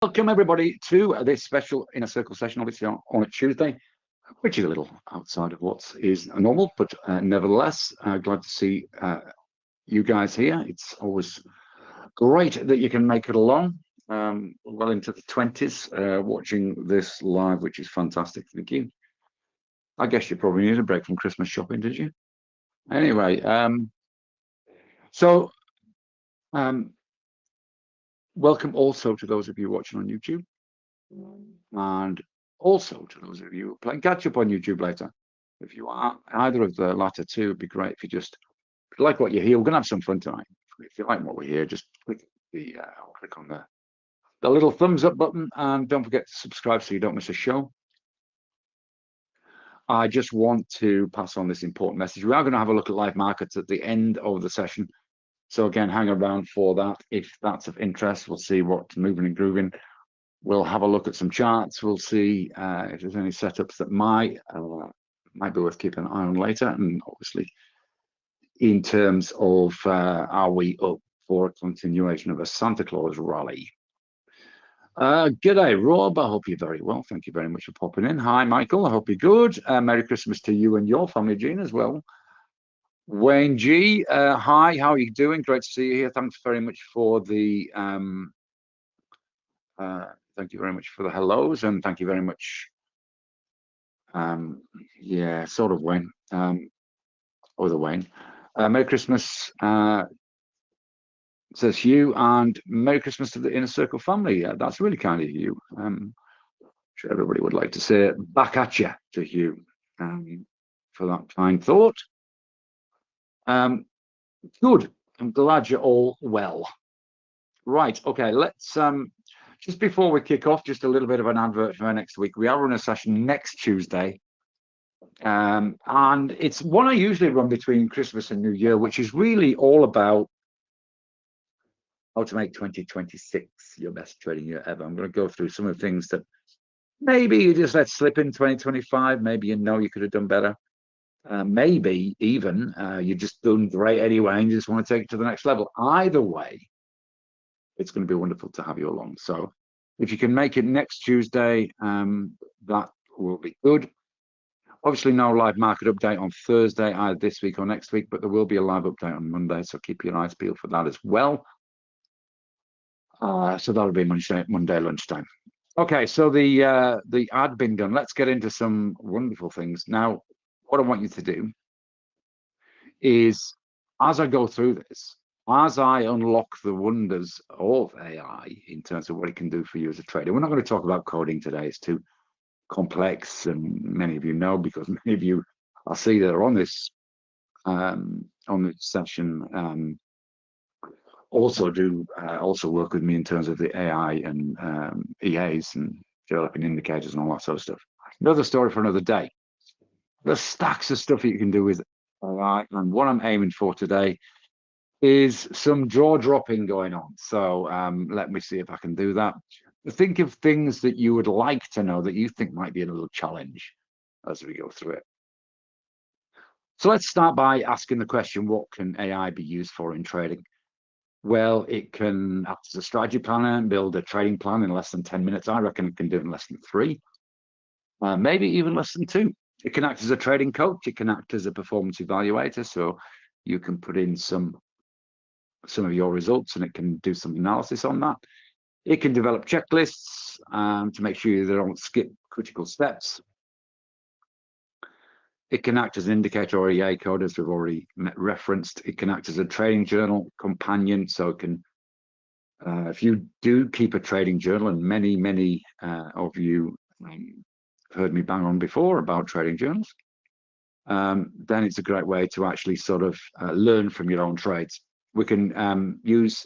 Welcome everybody to this special Inner Circle session, obviously on a Tuesday, which is a little outside of what is normal, but nevertheless, glad to see you guys here. It's always great that you can make it along well into the 20s, watching this live, which is fantastic. Thank you. I guess you probably need a break from Christmas shopping, did you? Anyway, welcome also to those of you watching on YouTube, and also to those of you playing catch up on YouTube later. If you are either of the latter two, it'd be great if you just like what you hear. We're gonna have some fun tonight. If you like what we hear, just click on the little thumbs up button, and don't forget to subscribe so you don't miss a show. I just want to pass on this important message. We are going to have a look at live markets at the end of the session. So again, hang around for that. If that's of interest, we'll see what's moving and grooving. We'll have a look at some charts. We'll see if there's any setups that might be worth keeping an eye on later. And obviously, in terms of are we up for a continuation of a Santa Claus rally? G'day, Rob. I hope you're very well. Thank you very much for popping in. Hi, Michael. I hope you're good. Merry Christmas to you and your family, Jean, as well. Wayne G, hi, how are you doing? Great to see you here. Thanks very much for the thank you very much for the hellos, and thank you very much. Yeah, sort of Wayne. Other Wayne. Merry Christmas, says Hugh, and Merry Christmas to the Inner Circle family. That's really kind of you. I'm sure everybody would like to say it back at you to Hugh for that kind thought. Good. I'm glad you're all well. Right. Okay. Let's just before we kick off, just a little bit of an advert for next week. We are running a session next Tuesday, and it's one I usually run between Christmas and New Year, which is really all about how to make 2026 your best trading year ever. I'm going to go through some of the things that maybe you just let slip in 2025. Maybe you know you could have done better. Maybe even you're just doing great anyway and you just want to take it to the next level. Either way, it's going to be wonderful to have you along. So if you can make it next Tuesday, that will be good. Obviously, no live market update on Thursday, either this week or next week, but there will be a live update on Monday, so keep your eyes peeled for that as well. So that'll be Monday lunchtime. Okay, so the ad been done. Let's get into some wonderful things. Now, what I want you to do is, as I go through this, as I unlock the wonders of AI in terms of what it can do for you as a trader, we're not going to talk about coding today. It's too complex, and many of you know, because many of you I see that are on this session also work with me in terms of the AI and EAs and developing indicators and all that sort of stuff. Another story for another day. There's stacks of stuff you can do with AI, and what I'm aiming for today is some jaw dropping going on. So let me see if I can do that. Think of things that you would like to know that you think might be a little challenge as we go through it. So let's start by asking the question, what can AI be used for in trading? Well, it can act as a strategy planner and build a trading plan in less than 10 minutes. I reckon it can do it in less than 3, maybe even less than 2. It can act as a trading coach. It can act as a performance evaluator, so you can put in some of your results and it can do some analysis on that. It can develop checklists to make sure you don't skip critical steps. It can act as an indicator or EA code, as we've already referenced. It can act as a trading journal companion, so it can, if you do keep a trading journal, and many of you heard me bang on before about trading journals, then it's a great way to actually sort of learn from your own trades. We can use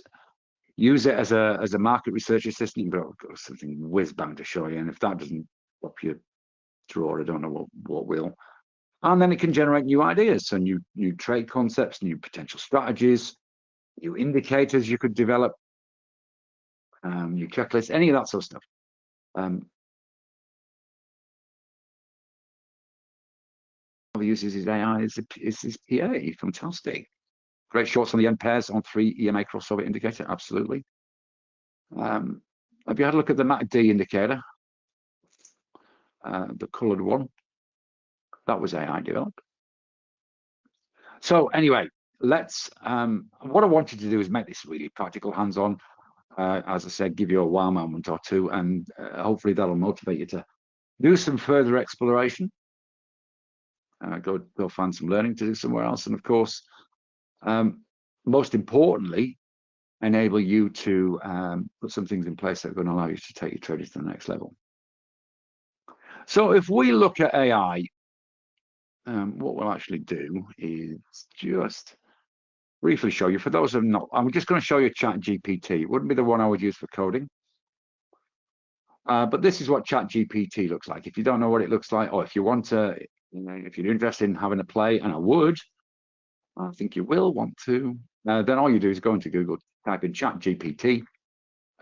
it as a market research assistant, but I've got something whiz bang to show you, and if that doesn't stop your draw, I don't know what will. And then it can generate new ideas, so new trade concepts, new potential strategies, new indicators you could develop, new checklists, any of that sort of stuff. Uses his AI is his PA. Fantastic. Great shorts on the end pairs on 3 EMA crossover indicator. Absolutely. Have you had a look at the MACD indicator? The coloured one. That was AI developed. So anyway, let's. What I wanted to do is make this really practical, hands-on. As I said, give you a wow moment or two, and hopefully that'll motivate you to do some further exploration. Go find some learning to do somewhere else, and of course, most importantly, enable you to put some things in place that are going to allow you to take your trading to the next level. So if we look at AI, what we'll actually do is just briefly show you, for those of not, I'm just going to show you ChatGPT. It wouldn't be the one I would use for coding. But this is what ChatGPT looks like. If you don't know what it looks like, or if you want to, if you're interested in having a play, and I think you will want to, then all you do is go into Google, type in ChatGPT,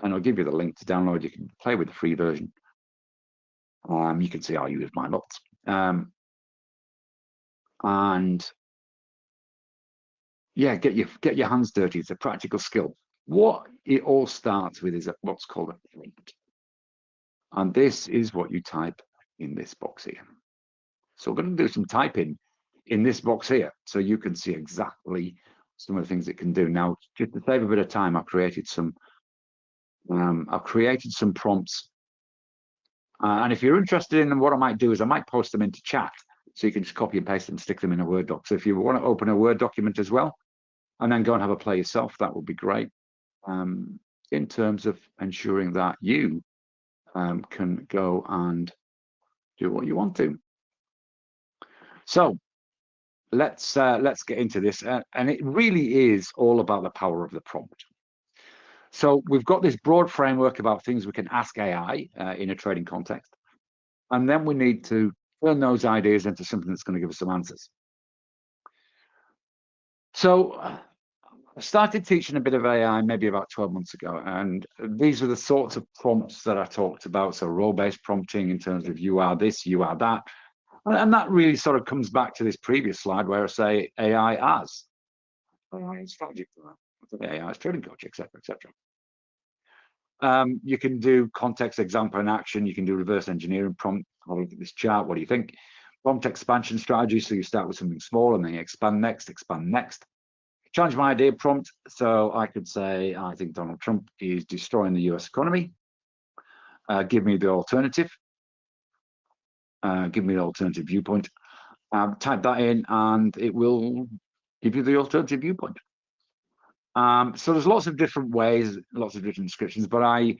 and I'll give you the link to download. You can play with the free version. You can see I'll use mine lots. And yeah, get your hands dirty. It's a practical skill. What it all starts with is what's called a prompt. And this is what you type in this box here. So we're going to do some typing in this box here, so you can see exactly some of the things it can do. Now, just to save a bit of time, I've created some prompts. And if you're interested in them, what I might do is I might post them into chat, so you can just copy and paste them and stick them in a Word doc. So if you want to open a Word document as well, and then go and have a play yourself, that would be great, in terms of ensuring that you can go and do what you want to. So let's get into this, and it really is all about the power of the prompt. So we've got this broad framework about things we can ask AI in a trading context, and then we need to turn those ideas into something that's going to give us some answers. So I started teaching a bit of AI maybe about 12 months ago, and these are the sorts of prompts that I talked about. So role-based prompting in terms of you are this, you are that. And that really sort of comes back to this previous slide where I say AI as strategy planner, AI as trading coach, etc., etc. You can do context, example, and action. You can do reverse engineering prompt. I'll look at this chart. What do you think? Prompt expansion strategy. So you start with something small and then you expand next, expand next. Challenge my idea prompt. So I could say, I think Donald Trump is destroying the US economy. Give me the alternative. Give me the alternative viewpoint. Type that in and it will give you the alternative viewpoint. So there's lots of different ways, lots of different descriptions, but I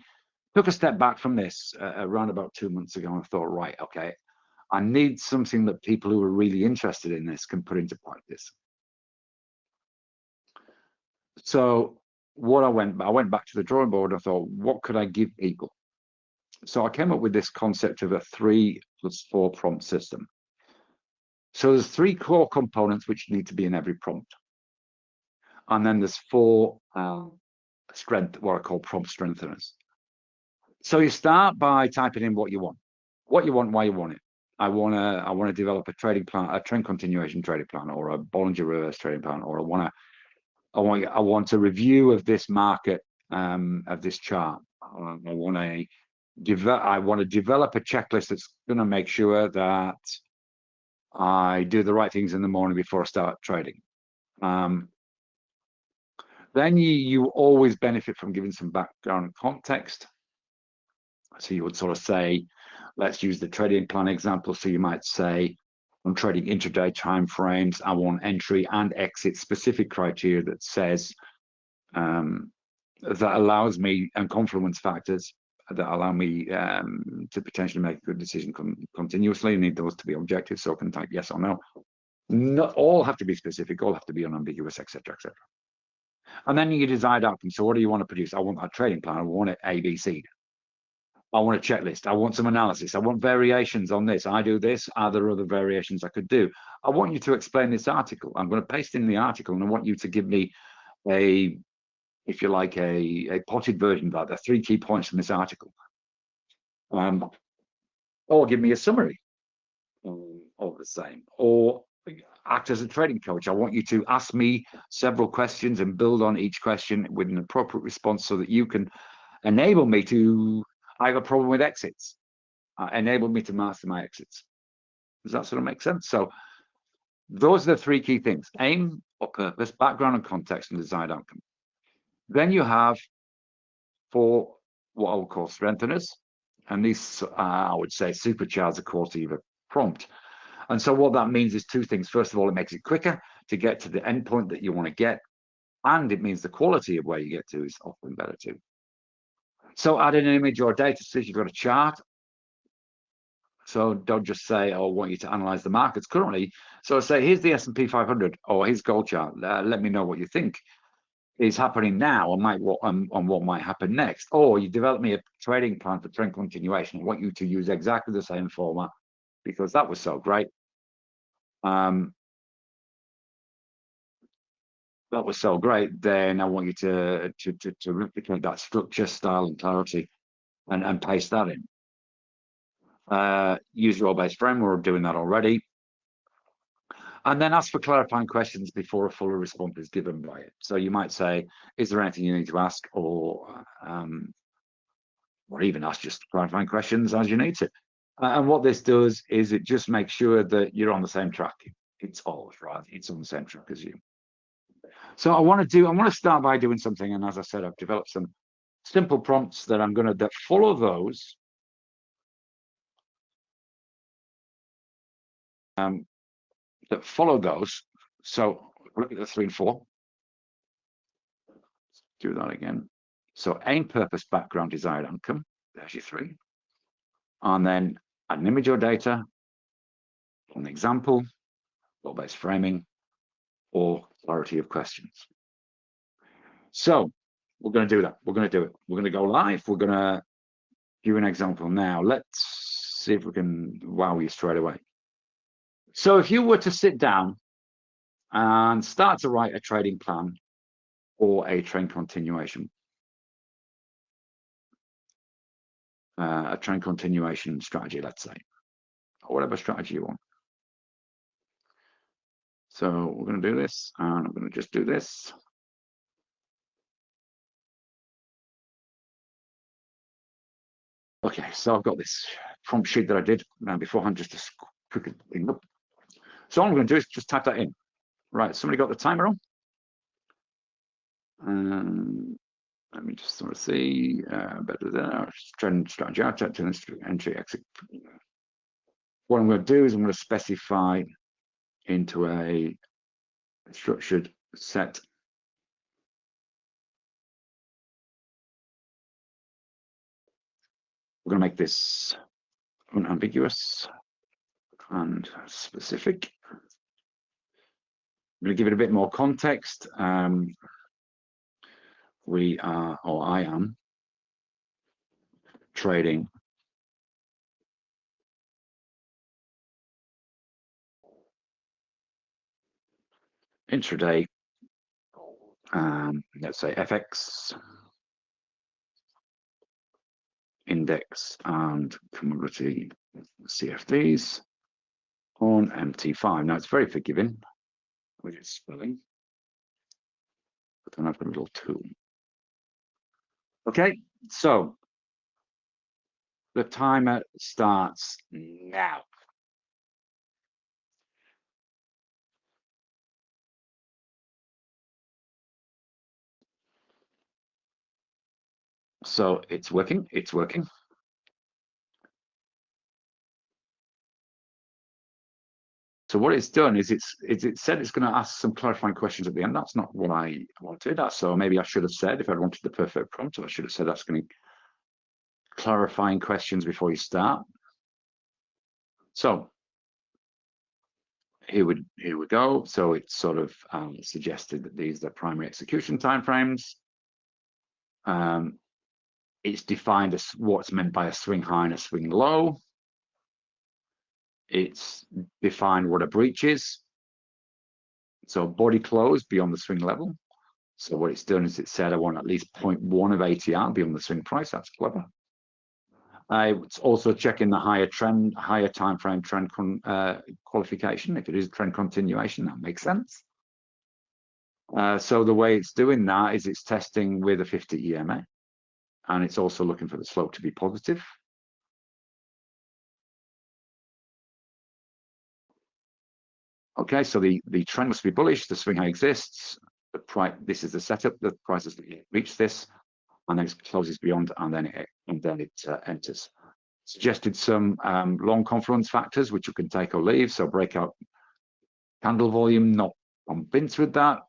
took a step back from this around about 2 months ago and thought, right, okay, I need something that people who are really interested in this can put into practice. So what I went back to the drawing board and I thought, what could I give people? So I came up with this concept of a 3+4 prompt system. So there's 3 core components which need to be in every prompt. And then there's 4 what I call prompt strengtheners. So you start by typing in what you want, why you want it. I want to develop a trading plan, a trend continuation trading plan, or a Bollinger reverse trading plan, or I want a review of this market, of this chart. I want to develop a checklist that's going to make sure that I do the right things in the morning before I start trading. Then you always benefit from giving some background context. So you would sort of say, let's use the trading plan example. So you might say, I'm trading intraday time frames. I want entry and exit specific criteria that says that allows me, and confluence factors that allow me to potentially make a good decision continuously. You need those to be objective, so I can type yes or no. Not all have to be specific, all have to be unambiguous, etc., etc. And then you decide outcome. So what do you want to produce? I want a trading plan. I want it ABC. I want a checklist. I want some analysis. I want variations on this. I do this. Are there other variations I could do? I want you to explain this article. I'm going to paste in the article, and I want you to give me if you like, a potted version of that. The 3 key points from this article. Or give me a summary of the same. Or act as a trading coach. I want you to ask me several questions and build on each question with an appropriate response so that you can enable me to, I have a problem with exits, enable me to master my exits. Does that sort of make sense? So those are the three key things: aim or purpose, background and context, and desired outcome. Then you have four what I would call strengtheners, and these I would say supercharge the quality of a prompt. And so what that means is two things. First of all, it makes it quicker to get to the endpoint that you want to get, and it means the quality of where you get to is often better too. So add an image or data. So if you've got a chart, so don't just say, "Oh, I want you to analyze the markets currently." So say, "Here's the S&P 500, or here's gold chart. Let me know what you think is happening now, on what might happen next." Or you develop me a trading plan for trend continuation. I want you to use exactly the same format because that was so great. That was so great. Then I want you to replicate that structure, style, and clarity, and paste that in. Use role-based frame. We're doing that already. And then ask for clarifying questions before a fuller response is given by it. So you might say, "Is there anything you need to ask?" Or even ask just clarifying questions as you need to. And what this does is it just makes sure that you're on the same track. It's always right. It's on the same track as you. So I want to start by doing something. And as I said, I've developed some simple prompts that I'm going to follow those. That follow those. So look at the 3 and 4. Do that again. So aim, purpose, background, desired outcome. There's your 3. And then add an image or data, an example, role-based framing, or clarity of questions. So we're going to do that. We're going to do it. We're going to go live. We're going to give an example now. Let's see if we can wow you straight away. So if you were to sit down and start to write a trading plan or a trend continuation, strategy, let's say, or whatever strategy you want. So we're going to do this, and I'm going to just do this. Okay, so I've got this prompt sheet that I did beforehand just to quickly clean up. So all I'm going to do is just type that in. Right, somebody got the timer on? Let me just sort of see. Better than trend strategy, outset, entry, exit. What I'm going to do is I'm going to specify into a structured set. We're going to make this unambiguous and specific. I'm going to give it a bit more context. We are, or I am, trading intraday, let's say FX, index, and commodity CFDs on MT5. Now it's very forgiving with its spelling, but then I've got a little tool. Okay, so the timer starts now. So it's working, it's working. So what it's done is it said it's going to ask some clarifying questions at the end. That's not what I wanted. So maybe I should have said, if I wanted the perfect prompt, I should have said that's going to clarifying questions before you start. So here we go. So it's sort of suggested that these are primary execution timeframes. It's defined as what's meant by a swing high and a swing low. It's defined what a breach is. So body close beyond the swing level. So what it's done is it said I want at least 0.1 of ATR beyond the swing price. That's clever. It's also checking the higher time frame trend qualification. If it is trend continuation, that makes sense. So the way it's doing that is it's testing with a 50 EMA. and it's also looking for the slope to be positive. Okay, so the trend must be bullish, the swing high exists, the price, this is the setup, the price has reached this, and then it closes beyond, and then it enters. Suggested some long confluence factors, which you can take or leave, so breakout candle volume, not convinced with that.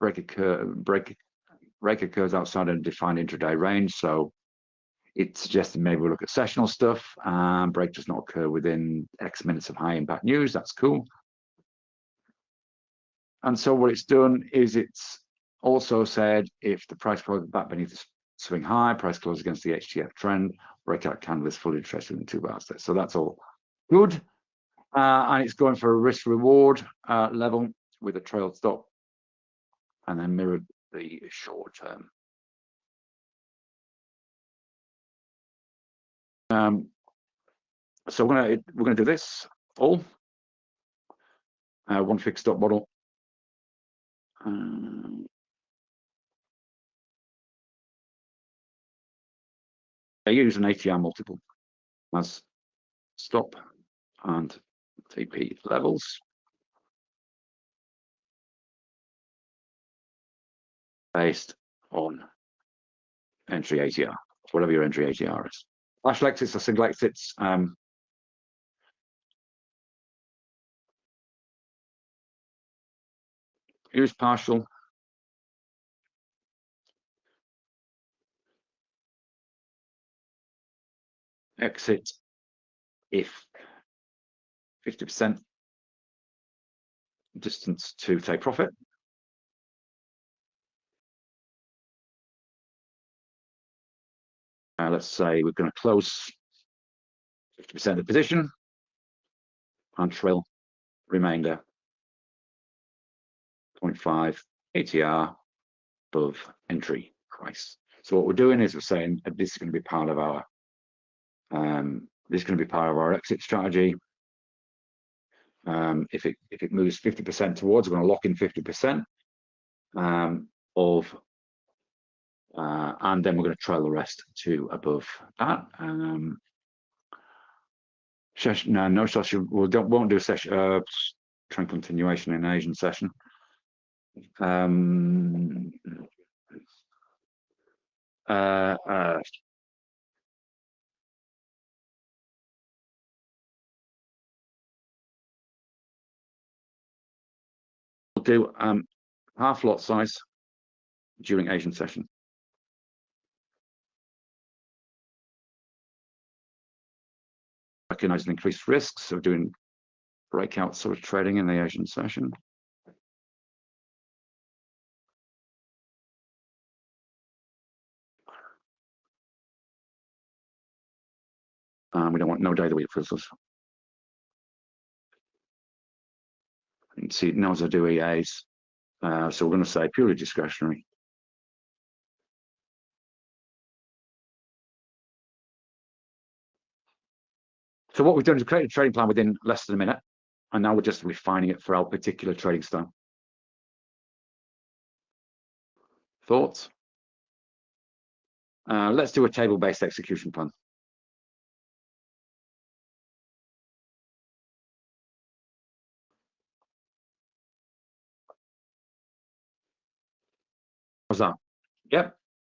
Break occurs outside of a defined intraday range, so it suggested maybe we'll look at sessional stuff. Break does not occur within X minutes of high impact news. That's cool. And so what it's done is it's also said if the price closes back beneath the swing high, price closes against the HTF trend, breakout candle is fully traded in 2 bars there. So that's all good. And it's going for a risk reward level with a trail stop, and then mirrored the short term. So we're gonna do this all one fixed stop model. I use an ATR multiple as stop and TP levels based on entry ATR, whatever your entry ATR is. Partial exits or single exits. Use partial. Exit if 50% distance to take profit. Let's say we're going to close 50% of the position and trail remainder 0.5 ATR above entry price. So what we're doing is we're saying this is going to be part of our exit strategy. If it moves 50% towards, we're going to lock in 50% of, and then we're going to trail the rest to above that. No session. We won't do a session. Trend continuation in Asian session. We'll do half lot size during Asian session. Recognizing increased risks of doing breakout sort of trading in the Asian session. We don't want no data week fizzles. You can see it knows I do EAs. So we're going to say purely discretionary. So what we've done is create a trading plan within less than a minute, and now we're just refining it for our particular trading style. Thoughts? Let's do a table-based execution plan. How's that? Yep,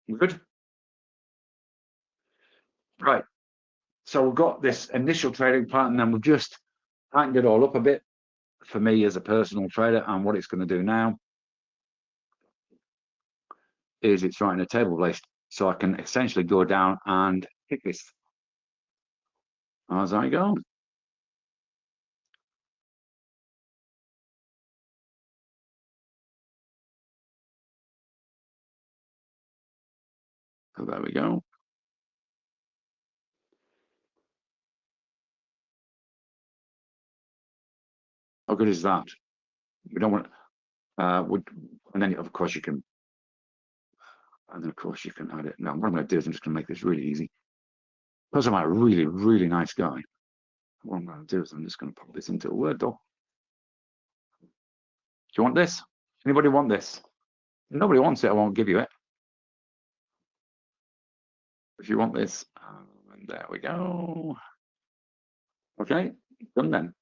we're good. Right. So we've got this initial trading plan, and then we've just tightened it all up a bit for me as a personal trader. And what it's going to do now is it's writing a table based, so I can essentially go down and pick this as I go. So there we go. How good is that? We don't want, and then of course you can, and then of course you can add it. Now what I'm going to do is I'm just going to make this really easy. Because I'm a really, really nice guy, what I'm going to do is I'm just going to pop this into a Word doc. Do you want this? Anybody want this? If nobody wants it, I won't give you it. if you want this. And there we go. Okay, done then.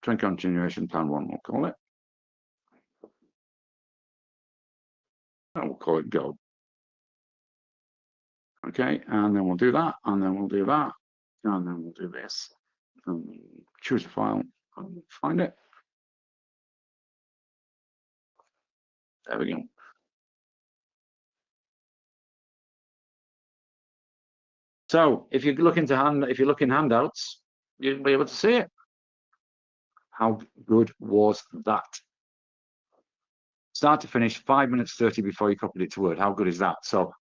Trend continuation plan 1, we'll call it. And we'll call it go. Okay, and then we'll do that, and then we'll do that, and then we'll do this. Choose a file, find it. There we go. So if you look into if you look in handouts, you'll be able to see it. How good was that? Start to finish, 5 minutes 30 before you copied it to Word. How good is that? So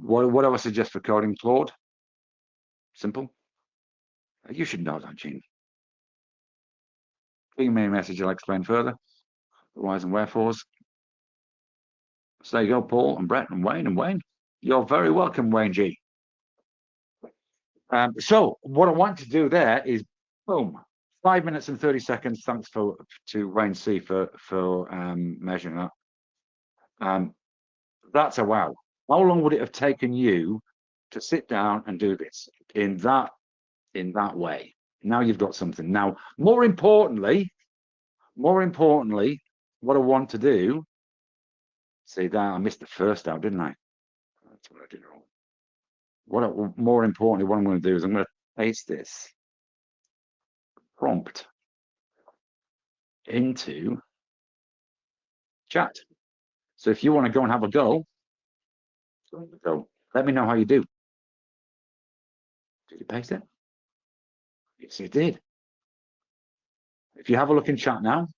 what do I suggest for coding, Claude? Simple. You should know that, Gene. Ping me a message, I'll explain further. The whys and wherefores. So there you go, Paul and Brett and Wayne. You're very welcome, Wayne G. So what I want to do there is, boom, 5 minutes and 30 seconds. Thanks to Wayne C for measuring that. That's a wow. How long would it have taken you to sit down and do this in that way? Now you've got something. Now, more importantly, what I want to do. See that I missed the first out, didn't I? That's what I did wrong. More importantly, what I'm going to do is I'm going to paste this prompt into chat. So if you want to go and have a go, let me know how you do. Did you paste it? Yes, you did. If you have a look in chat now,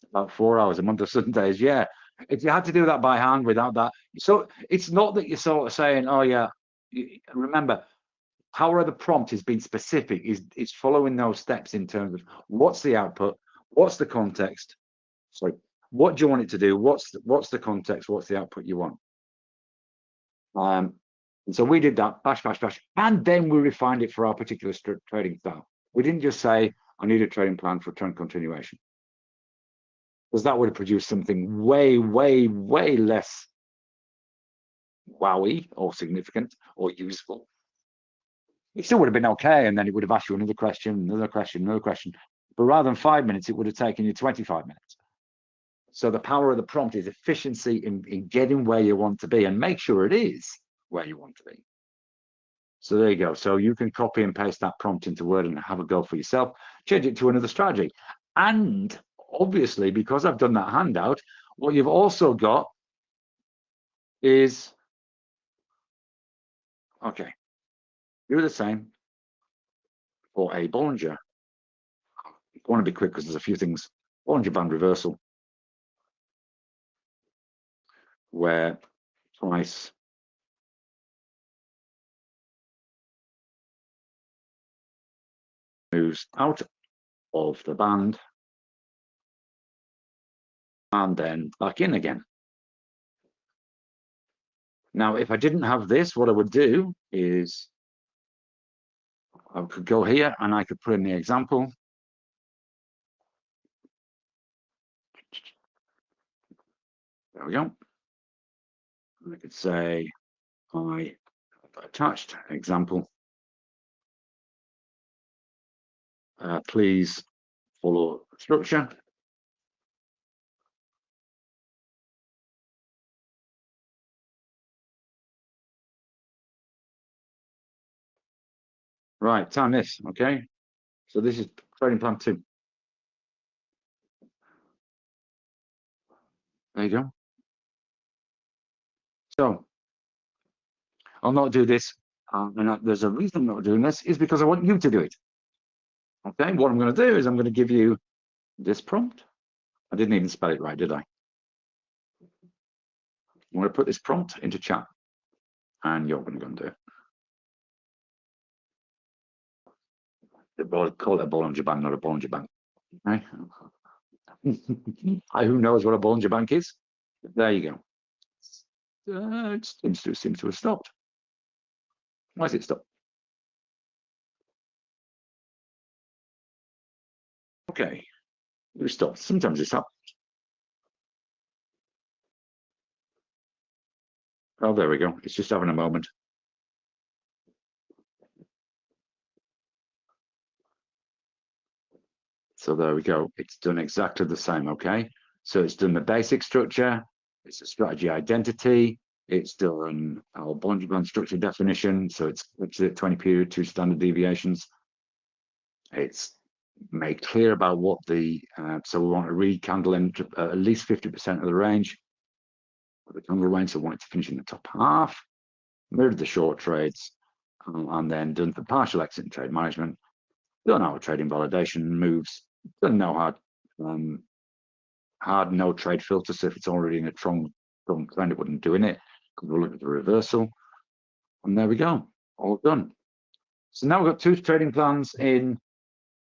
about 4 hours, a month of Sundays, yeah. If you had to do that by hand without that, so it's not that you're sort of saying, oh yeah, remember, power of the prompt is being specific, is following those steps in terms of what's the output, what's the context, sorry, what do you want it to do, what's the context, what's the output you want. And so we did that, bash, and then we refined it for our particular trading style. We didn't just say, I need a trading plan for trend continuation, because that would have produced something way less wowy or significant or useful. It still would have been okay, and then it would have asked you another question. But rather than 5 minutes, it would have taken you 25 minutes. So the power of the prompt is efficiency in getting where you want to be, and make sure it is where you want to be. So there you go. So you can copy and paste that prompt into Word and have a go for yourself. Change it to another strategy. And obviously, because I've done that handout, what you've also got is, okay, do the same for a Bollinger. I want to be quick because there's a few things. Bollinger Band reversal, where price moves out of the band and then back in again. Now, if I didn't have this, what I would do is I could go here and I could put in the example. There we go. I could say, I attached example. Please follow structure. Right, time this, okay? So this is trading plan 2. There you go. So I'll not do this. And there's a reason I'm not doing this, is because I want you to do it. Okay, what I'm going to do is I'm going to give you this prompt. I didn't even spell it right, did I? I'm going to put this prompt into chat, and you're going to go and do it. Call it a Bollinger Band, not a Bollinger Band. Okay? Who knows what a Bollinger Bank is? There you go. It seems to have stopped. Why is it stopped? Okay, it stopped. Sometimes it's up. Oh, there we go. It's just having a moment. So there we go. It's done exactly the same, okay? So it's done the basic structure, it's a strategy identity, it's done our Bond structure definition, so it's 20 period, 2 standard deviations. It's made clear about what the, so we want to read candle in at least 50% of the range, the candle range, so we want it to finish in the top half, mirrored the short trades, and then done the partial exit and trade management, done our trading validation moves, done no hard no trade filter. So if it's already in a strong trend, it wouldn't do in it. We'll look at the reversal, and there we go, all done. So now we've got 2 trading plans in,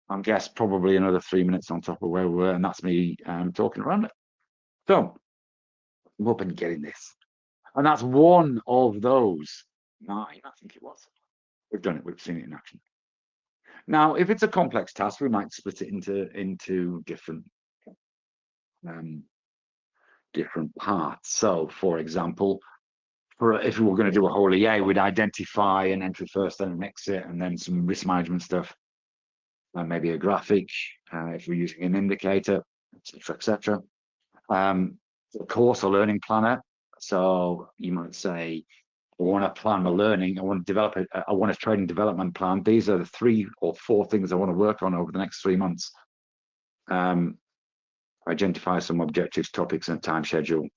I guess probably another 3 minutes on top of where we were, and that's me talking around it. So I'm hoping to get in this, and that's one of those 9, I think it was. We've done it. We've seen it in action. Now, if it's a complex task, we might split it into different different parts. So, for example, if we were going to do a whole EA, we'd identify an entry first, then an exit, and then some risk management stuff, and maybe a graphic if we're using an indicator, etc., etc. Of course, a learning planner. So you might say, I want to plan my learning. I want to develop it. I want a trading development plan. These are the 3 or 4 things I want to work on over the next 3 months. Identify some objectives, topics, and time schedule.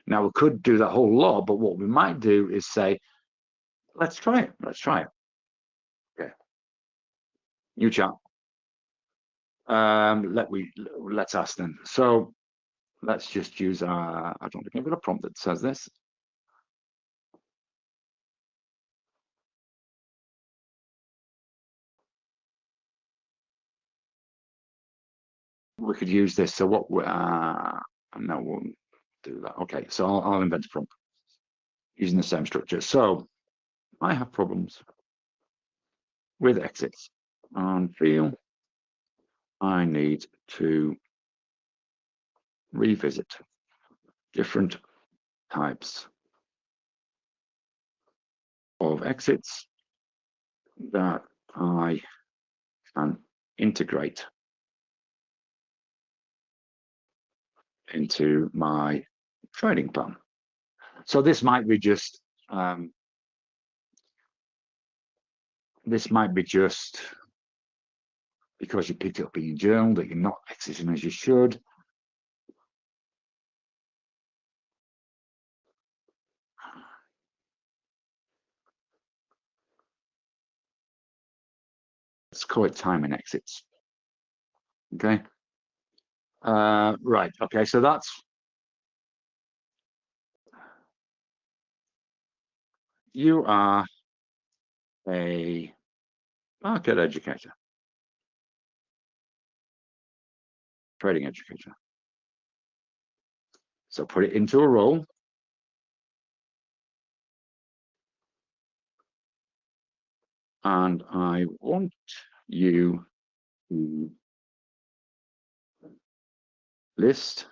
Now, we could do that whole lot, but what we might do is say, let's try it. Let's try it. Okay. New chat. Let's ask them. So let's just use our, I don't think I've got a prompt that says this. We could use this. So what no, we'll do that. Okay, so I'll invent a prompt using the same structure. So I have problems with exits and feel I need to revisit different types of exits that I can integrate into my trading plan. So this might be just because you picked it up in your journal that you're not exiting as you should. Let's call it timing exits. Okay. Right. Okay. So that's you are a market educator, trading educator. So put it into a role. And I want you to list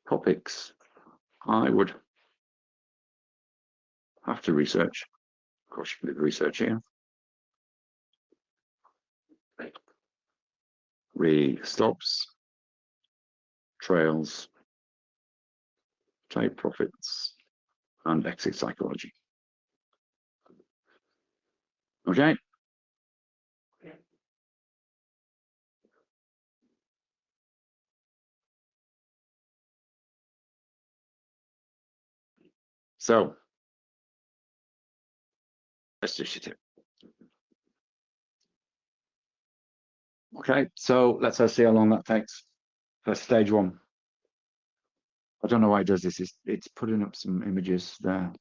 topics I would have to research. Of course, you can do research here. Stops, trails, trade profits, and exit psychology. Okay. So let's just hit it. Okay, so let's see how long that takes for stage 1. I don't know why it does this. It's putting up some images there.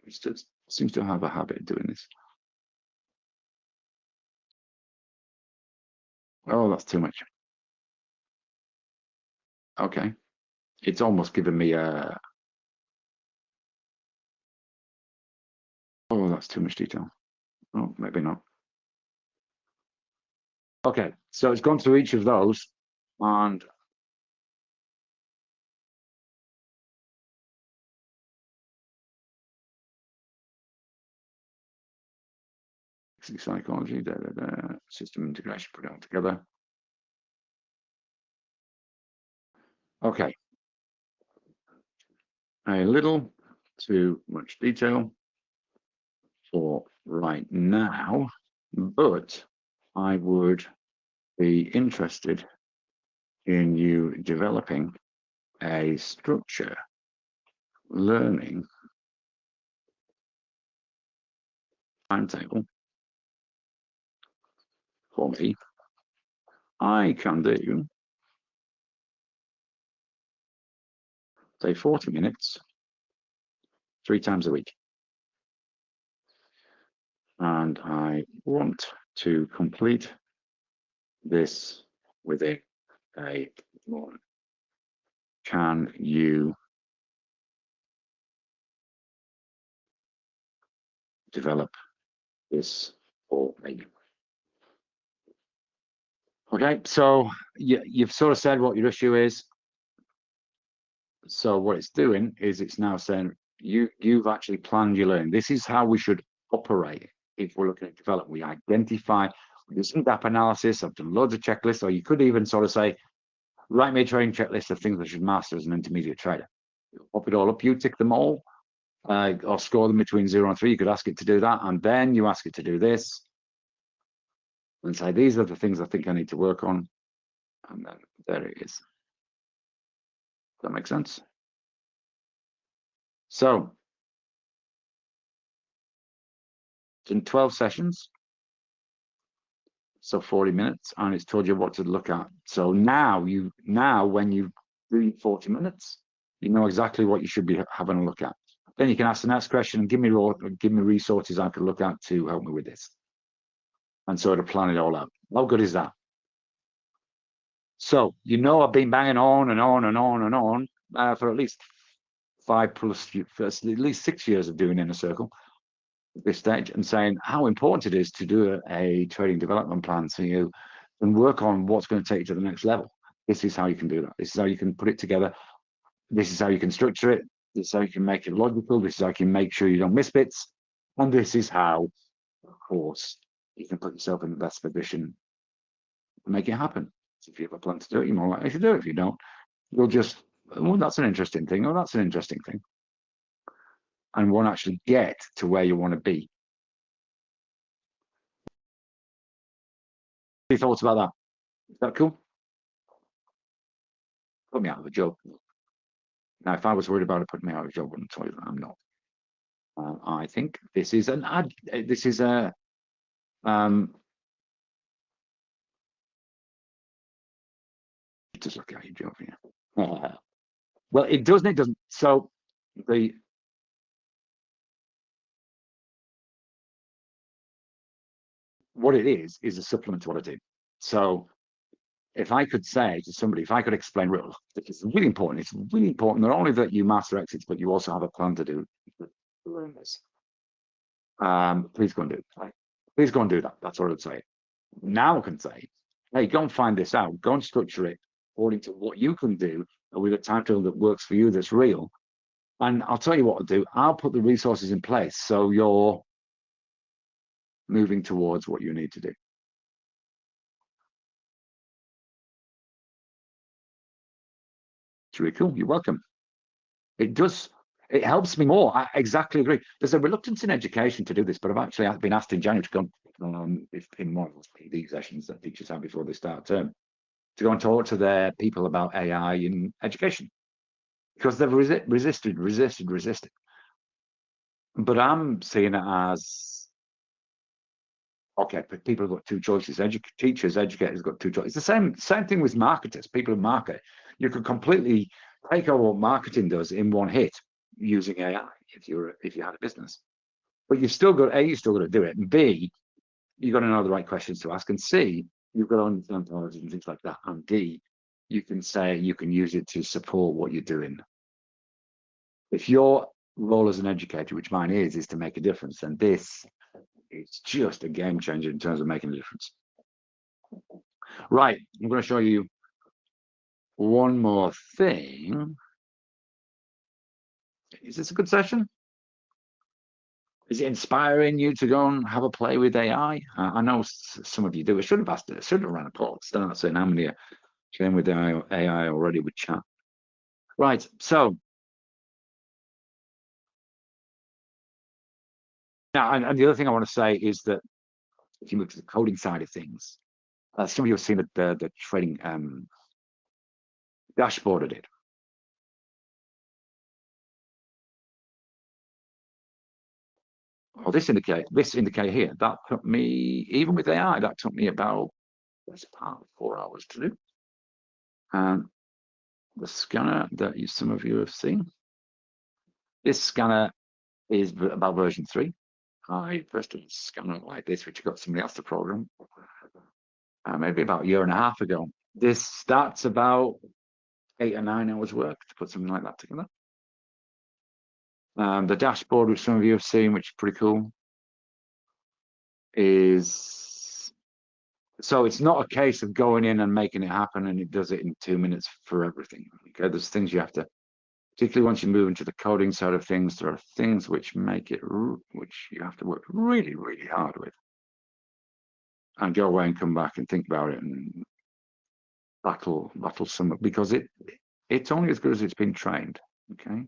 It just seems to have a habit of doing this. Oh, that's too much. Okay, it's almost given me a. Oh, that's too much detail. Oh, maybe not. Okay, so it's gone through each of those, and psychology, system integration, put it all together. Okay. A little too much detail for right now, but I would be interested in you developing a structure learning timetable for me. I can do, say, 40 minutes, 3 times a week. And I want to complete this within a month. Can you develop this for me? Okay, so you've sort of said what your issue is. So what it's doing is it's now saying you've actually planned your learning. This is how we should operate if we're looking at development. We identify, we do some gap analysis. I've done loads of checklists, or you could even sort of say, write me a training checklist of things I should master as an intermediate trader. You'll pop it all up, you tick them all, or score them between 0 and 3. You could ask it to do that, and then you ask it to do this, and say, these are the things I think I need to work on, and then there it is. Does that make sense? So, in 12 sessions, so 40 minutes, and it's told you what to look at. So now when you do 40 minutes, you know exactly what you should be having a look at. Then you can ask the next question and give me resources I could look at to help me with this, and sort of plan it all out. How good is that? So I've been banging on and on and on and on for at least 5 plus, at least 6 years of doing Inner Circle at this stage, and saying how important it is to do a trading development plan so you can work on what's going to take you to the next level. This is how you can do that. This is how you can put it together. This is how you can structure it. This is how you can make it logical. This is how you can make sure you don't miss bits. And this is how, of course, you can put yourself in the best position to make it happen. So if you have a plan to do it, you're more likely to do it. If you don't, you'll just, well, that's an interesting thing. Oh, that's an interesting thing. And won't actually get to where you want to be. Any thoughts about that? Is that cool? Put me out of a job. Now, if I was worried about it putting me out of a job, I wouldn't tell you that I'm not. I think this is an ad. This is a just look at your job here. Well, it doesn't. It doesn't. So what it is a supplement to what I do. So if I could say to somebody, if I could explain, real, it's really important. It's really important not only that you master exits, but you also have a plan to learn this. Please go and do it. Please go and do that. That's what I'd say. Now I can say, hey, go and find this out. Go and structure it according to what you can do with a timetable that works for you, that's real. And I'll tell you what I'll do. I'll put the resources in place so you're moving towards what you need to do. It's really cool. You're welcome. It does. It helps me more. I exactly agree. There's a reluctance in education to do this, but I've actually been asked in January to go in one of those PD sessions that teachers have before they start term, to go and talk to their people about AI in education, because they've resisted. But I'm seeing it as, okay, but people have got 2 choices. Teachers, educators got 2 choices. It's the same thing with marketers. People who market, you could completely take over what marketing does in one hit using AI if you had a business. But you've still got A, you've still got to do it, and B, you've got to know the right questions to ask, and C, you've got to understand policy and things like that, and D, you can use it to support what you're doing. If your role as an educator, which mine is to make a difference, then this is just a game changer in terms of making a difference. Right, I'm going to show you one more thing. Is this a good session? Is it inspiring you to go and have a play with AI? I know some of you do. I should have asked it. I should have ran a poll. Start saying how many are playing with AI already with chat. Right. So now, and the other thing I want to say is that if you look at the coding side of things, some of you have seen the trading dashboard I did. Oh, this indicator here, that took me, even with AI, that took me about, that's about 4 hours to do. And the scanner that some of you have seen, this scanner is about version 3. I first did a scanner like this, which I got somebody else to program, maybe about a year and a half ago. That's about 8 or 9 hours work to put something like that together. The dashboard, which some of you have seen, which is pretty cool, is, so it's not a case of going in and making it happen and it does it in 2 minutes for everything. Okay, there's things you have to, particularly once you move into the coding side of things, there are things which make it, which you have to work really, really hard with, and go away and come back and think about it and battle some, because it's only as good as it's been trained. Okay.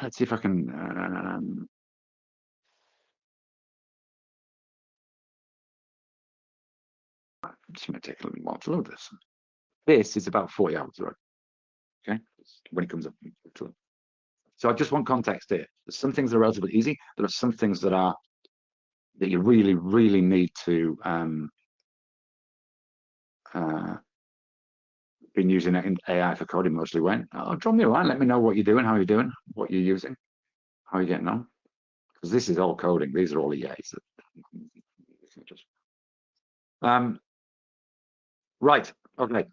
Let's see if I can. It's going to take a little while to load this. This is about 40 hours, right? Okay, when it comes up. So I just want context here. There's some things that are relatively easy. There are some things that you really, really need to been using it in AI for coding mostly. When drop me a line, let me know what you're doing, how you're doing, what you're using, how you're getting on. Because this is all coding. These are all EAs. Right. Okay.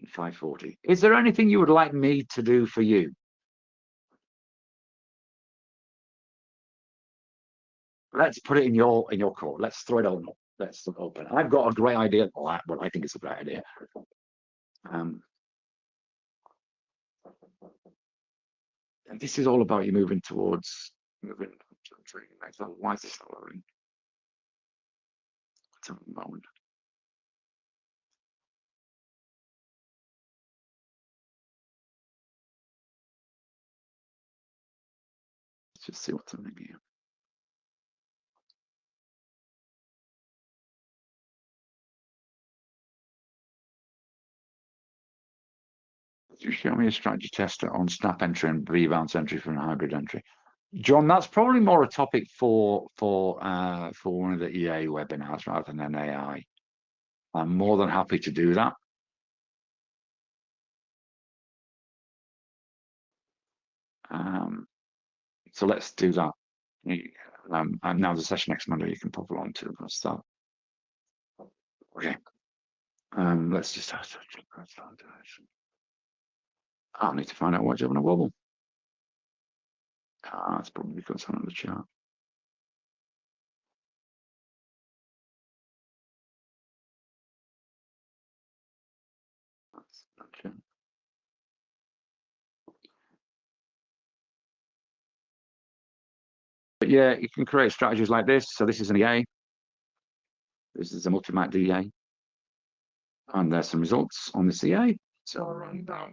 540. Is there anything you would like me to do for you? Let's put it in your court. Let's throw it on. Let's open. I've got a great idea. Well, I think it's a great idea. And this is all about you moving towards moving to the tree. Why is this not loading? It's a moment. Let's just see what's happening here. You show me a strategy tester on snap entry and V-bounce entry for a hybrid entry. John, that's probably more a topic for one of the EA webinars rather than an AI. I'm more than happy to do that. So let's do that. And now the session next Monday, you can pop along to start. Okay. Let's just have to check that. I'll need to find out what's having a wobble. It's probably because I'm on the chart. Okay. But yeah, you can create strategies like this. So this is an EA. This is a multi-mat DA. And there's some results on this EA. So around about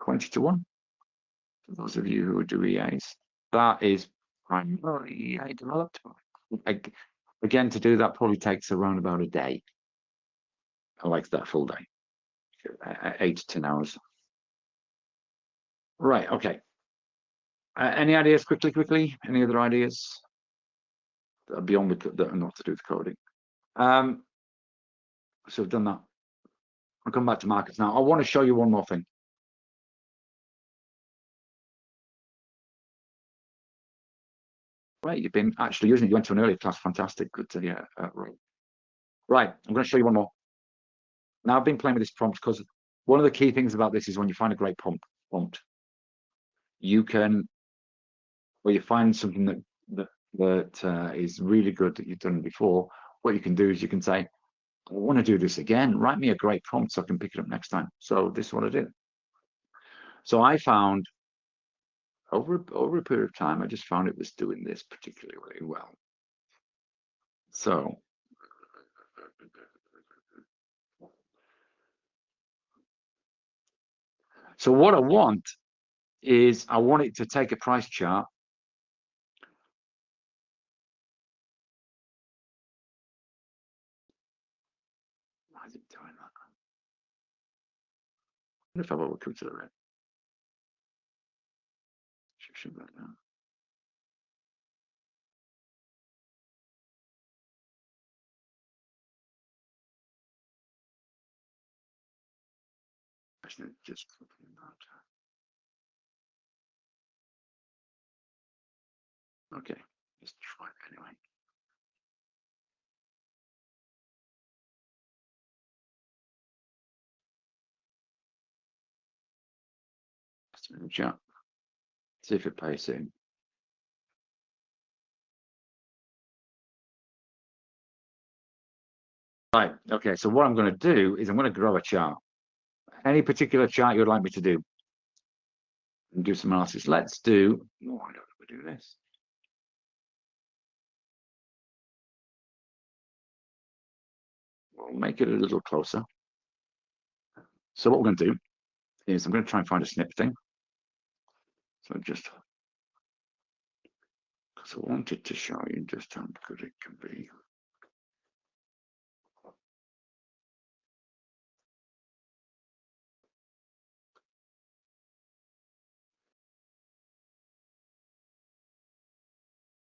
20 to 1. For those of you who do EAs, that is primarily EA developed. Again, to do that probably takes around about a day. I like that full day, 8 to 10 hours. Right, okay. Any ideas quickly? Any other ideas beyond that are not to do with coding? So I've done that. I'll come back to markets now. I want to show you one more thing. Right, you've been actually using it. You went to an earlier class. Fantastic. Good to hear. Right, I'm going to show you one more. Now, I've been playing with this prompt because one of the key things about this is when you find a great prompt, you can, or you find something that is really good that you've done before, what you can do is you can say, I want to do this again. Write me a great prompt so I can pick it up next time. So this is what I did. So I found over a period of time, I just found it was doing this particularly well. So what I want is I want it to take a price chart. Why is it doing that? If I will come to the red. Should that down. Just okay, let's try it anyway. Chat. See if it pays in. Right. Okay. So what I'm going to do is I'm going to grab a chart. Any particular chart you'd like me to do? And do some analysis. Let's do. Oh, why don't we do this? We'll make it a little closer. So what we're going to do is I'm going to try and find a snip thing. So just because I wanted to show you just how good it can be.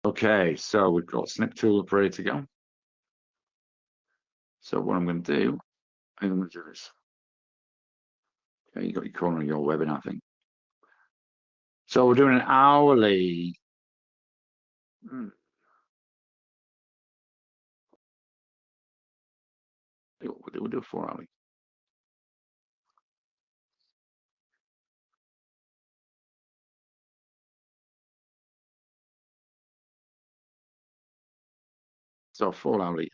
Okay, so we've got snip tool ready to go. So what I'm going to do, I'm going to do this. Okay, you got your corner of your webinar thing. So we're doing an hourly. We'll do 4 hourly. So 4 hourly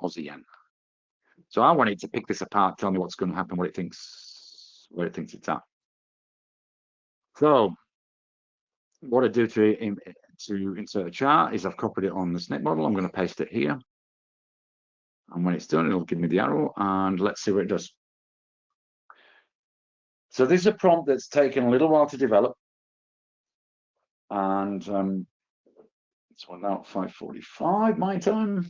Aussie yen. So I want it to pick this apart, tell me what's going to happen, what it thinks, where it thinks it's at. So what I do to insert a chart is I've copied it on the snip model. I'm going to paste it here. And when it's done, it'll give me the arrow, and let's see what it does. So this is a prompt that's taken a little while to develop. And it's now 5:45 my time.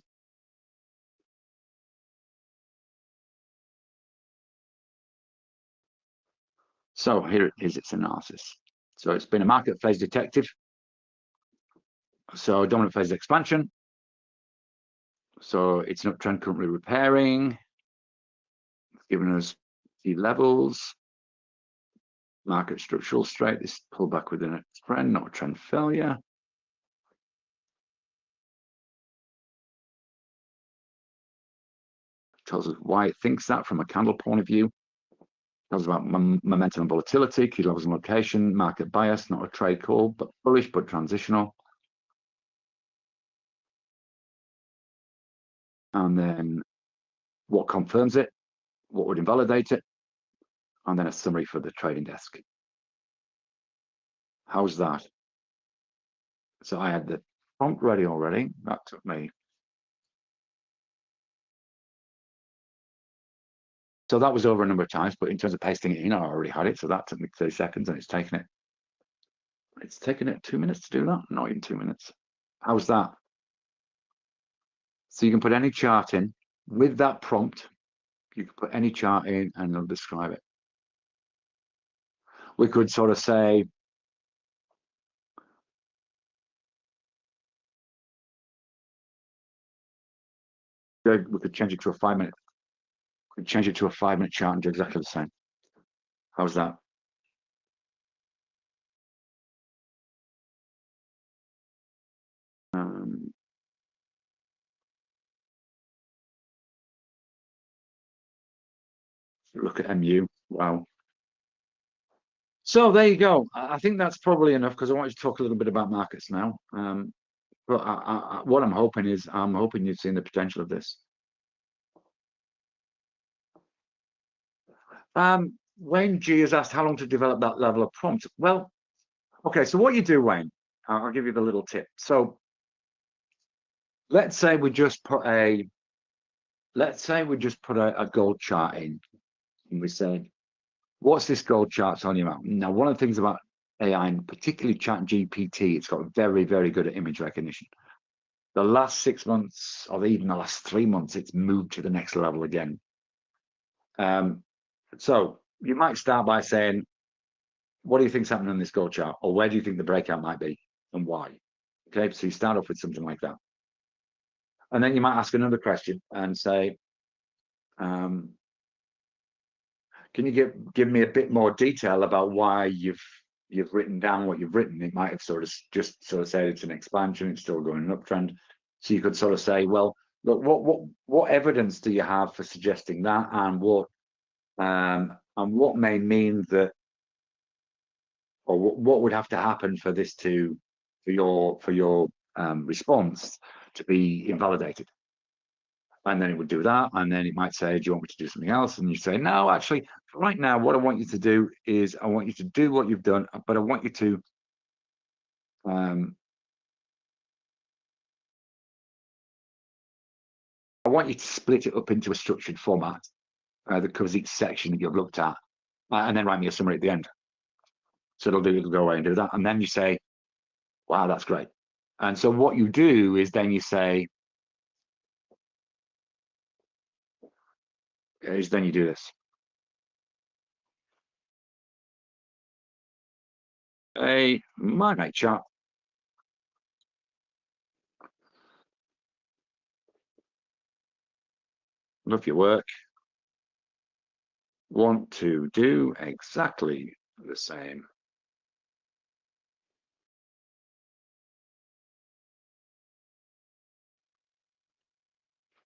So here it is, its analysis. So it's been a market phase detective. So dominant phase expansion. So it's an uptrend currently repairing. It's given us key levels. Market structural strength, this pullback within a trend, not a trend failure. Tells us why it thinks that from a candle point of view. Tells us about momentum and volatility, key levels and location, market bias, not a trade call, but bullish, but transitional. And then what confirms it, what would invalidate it, and then a summary for the trading desk. How's that? So I had the prompt ready already. That took me. So that was over a number of times, but in terms of pasting it in, I already had it. So that took me 30 seconds, and it's taken it 2 minutes to do that. Not even 2 minutes. How's that? So you can put any chart in with that prompt. You can put any chart in, and it'll describe it. We could sort of say, we could change it to a 5-minute. We could change it to a 5-minute chart and do exactly the same. How's that? Look at MU. Wow. So there you go. I think that's probably enough because I want you to talk a little bit about markets now. But what I'm hoping is, I'm hoping you've seen the potential of this. Wayne G has asked how long to develop that level of prompt. Well, okay, so what you do, Wayne, I'll give you the little tip. So let's say we just put a gold chart in, and we say, what's this gold chart telling you about? Now, one of the things about AI, and particularly Chat GPT, it's got very, very good at image recognition. The last 6 months, or even the last 3 months, it's moved to the next level again. So you might start by saying, what do you think's happening on this gold chart? Or where do you think the breakout might be and why? Okay, so you start off with something like that. And then you might ask another question and say, can you give me a bit more detail about why you've written down what you've written? It might have just said it's an expansion, it's still going an uptrend. So you could sort of say, well, look, what evidence do you have for suggesting that, and what may mean that, or what would have to happen for this for your response to be invalidated? And then it would do that, and then it might say, do you want me to do something else? And you say, no, actually, right now, what I want you to do is I want you to do what you've done, but I want you to split it up into a structured format that covers each section that you've looked at, and then write me a summary at the end. So it'll go away and do that. And then you say, wow, that's great. And so what you do is then you say, you do this. My mate chart. Love your work. Want to do exactly the same.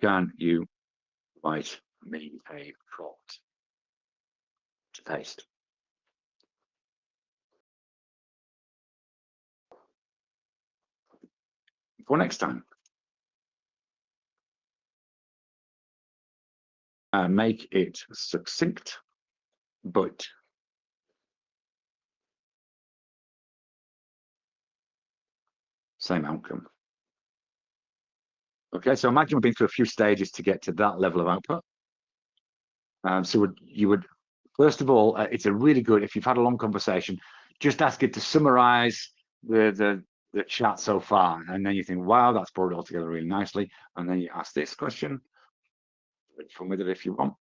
Can you write me a prompt to paste? For next time. Make it succinct, but same outcome. Okay, so imagine we've been through a few stages to get to that level of output. So you would, first of all, it's a really good, if you've had a long conversation, just ask it to summarize the chat so far. And then you think, wow, that's brought it all together really nicely. And then you ask this question, have fun with it if you want.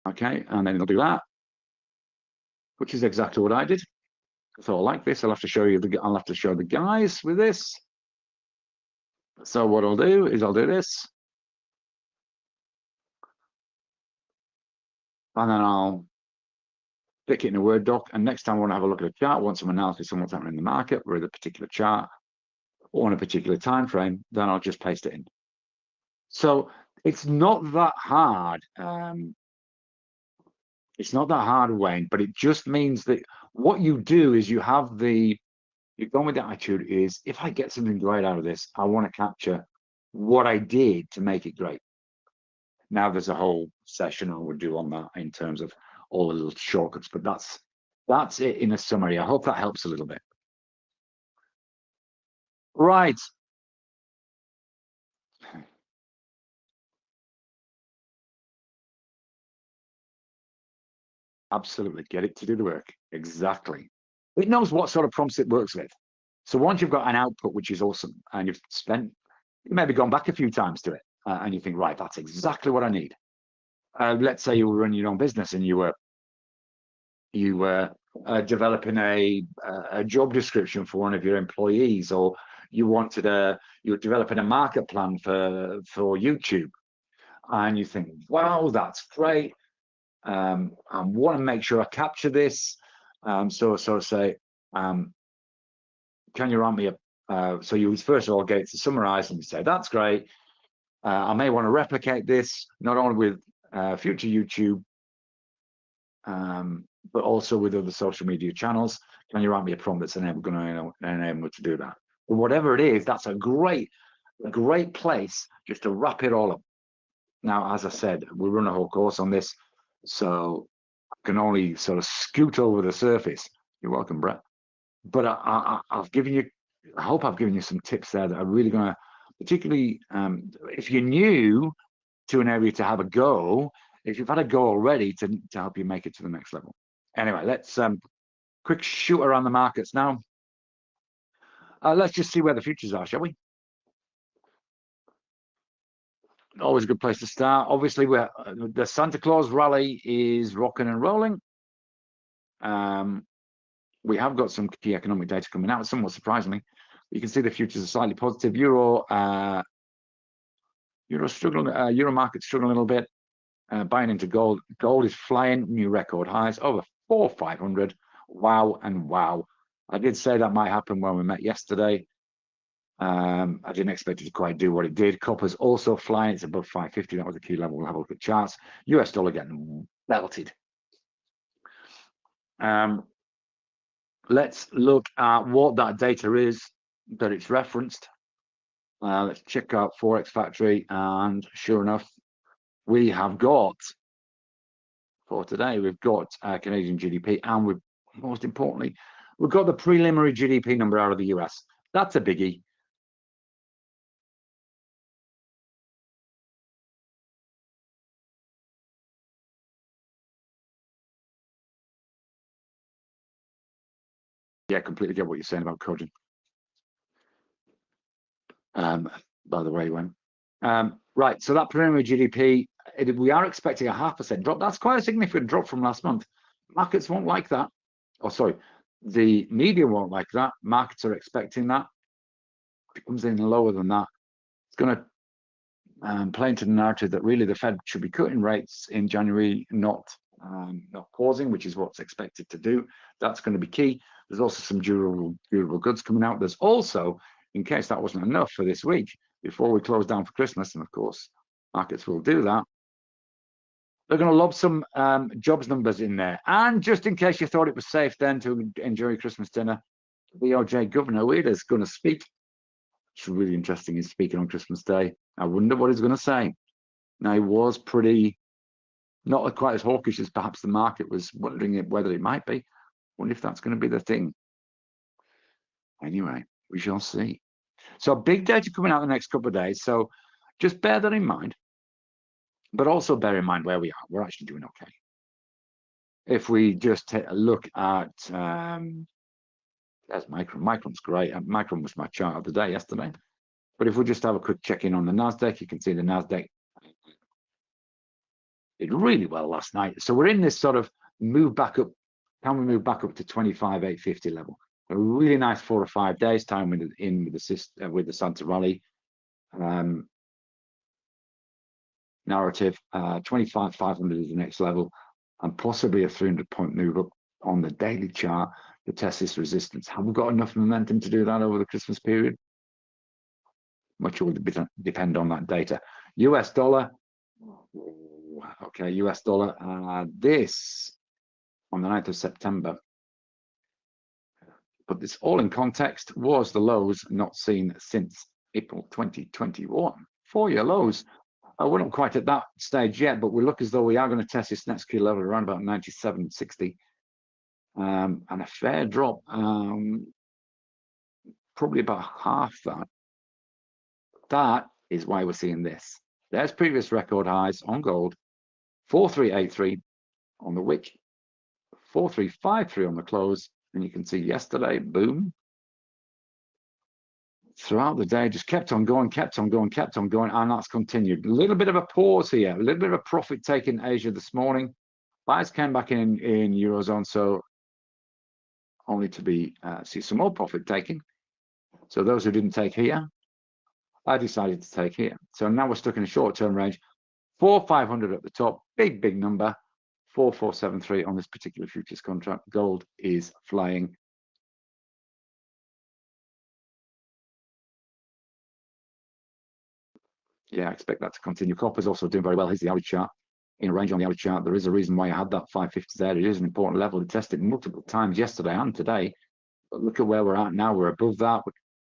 Okay, and then it'll do that, which is exactly what I did. So I like this. I'll have to show you I'll have to show the guys with this. So what I'll do is I'll do this. And then I'll stick it in a Word doc. And next time I want to have a look at a chart, want some analysis on what's happening in the market with a particular chart or on a particular time frame, then I'll just paste it in. So it's not that hard. It's not that hard, Wayne, but it just means that what you do is you're going with the attitude is, if I get something great out of this, I want to capture what I did to make it great. Now there's a whole session I would do on that in terms of all the little shortcuts, but that's it in a summary. I hope that helps a little bit. Right. Absolutely. Get it to do the work. Exactly. It knows what sort of prompts it works with. So once you've got an output, which is awesome, and you've maybe gone back a few times to it, and you think, right, that's exactly what I need. Let's say you were running your own business and you were developing a job description for one of your employees, or you were developing a market plan for YouTube, and you think, wow, that's great. I want to make sure I capture this. So say, can you write me a, so you first of all get it to summarize and you say, that's great. I may want to replicate this, not only with future YouTube, but also with other social media channels. Can you write me a prompt that's going to enable me to do that? whatever it is, that's a great place just to wrap it all up. Now, as I said, we run a whole course on this, so I can only sort of scoot over the surface. You're welcome, Brett. But I've given you, I hope I've given you some tips there that are really going to, particularly if you're new to an area, to have a go, if you've had a go already, to help you make it to the next level. Anyway, let's quick shoot around the markets now. Let's just see where the futures are, shall we? Always a good place to start. Obviously, the Santa Claus rally is rocking and rolling. We have got some key economic data coming out, somewhat surprisingly. You can see the futures are slightly positive. Euro struggling. Euro market struggling a little bit. Buying into gold. Gold is flying, new record highs over 4,500. Wow and wow. I did say that might happen when we met yesterday. I didn't expect it to quite do what it did. Copper's also flying. It's above 550. That was a key level. We'll have a look at charts. US dollar getting belted. Let's look at what that data is that it's referenced. Let's check out Forex Factory, and sure enough, we have got, for today, we've got Canadian GDP, and we've, most importantly, we've got the preliminary GDP number out of the US. That's a biggie. Yeah, completely get what you're saying about Cogent. By the way, when right, so that preliminary GDP, we are expecting a 0.5% drop. That's quite a significant drop from last month. Markets won't like that. Oh, sorry, the media won't like that. Markets are expecting that. If it comes in lower than that, it's going to play into the narrative that really the Fed should be cutting rates in January, not pausing, which is what's expected to do. That's going to be key. There's also some durable goods coming out. There's also, in case that wasn't enough for this week, before we close down for Christmas, and of course, markets will do that, they're going to lob some jobs numbers in there. And just in case you thought it was safe then to enjoy your Christmas dinner, the BOJ governor is going to speak. It's really interesting. He's speaking on Christmas Day. I wonder what he's going to say. Now, he was pretty, not quite as hawkish as perhaps the market was wondering whether it might be. Wonder if that's going to be the thing. Anyway, we shall see. So big data coming out the next couple of days. So just bear that in mind. But also bear in mind where we are. We're actually doing okay. If we just take a look at, there's Micron. Micron's great. Micron was my chart of the day yesterday. But if we just have a quick check in on the NASDAQ, you can see the NASDAQ did really well last night. So we're in this sort of move back up. Can we move back up to 25,850 level? A really nice 4 or 5 days time with the Santa rally narrative. 25,500 is the next level, and possibly a 300-point move up on the daily chart to test this resistance. Have we got enough momentum to do that over the Christmas period? Much will depend on that data. US dollar. Okay, US dollar. This on the 9th of September. But this all in context was the lows not seen since April 2021. 4-year lows. We're not quite at that stage yet, but we look as though we are going to test this next key level around about 97.60. And a fair drop, probably about half that. That is why we're seeing this. There's previous record highs on gold, 4383 on the wick, 4353 on the close. And you can see yesterday, boom, throughout the day, just kept on going, and that's continued. A little bit of a pause here, a little bit of a profit take in Asia this morning. Buyers came back in Eurozone, so only to be see some more profit taking. So those who didn't take here, I decided to take here. So now we're stuck in a short-term range, 4,500 at the top, big number. 4473 on this particular futures contract. Gold is flying. Yeah, I expect that to continue. Copper's also doing very well. Here's the average chart. In range on the average chart, there is a reason why I had that 550 there. It is an important level to test it multiple times yesterday and today. But look at where we're at now. We're above that.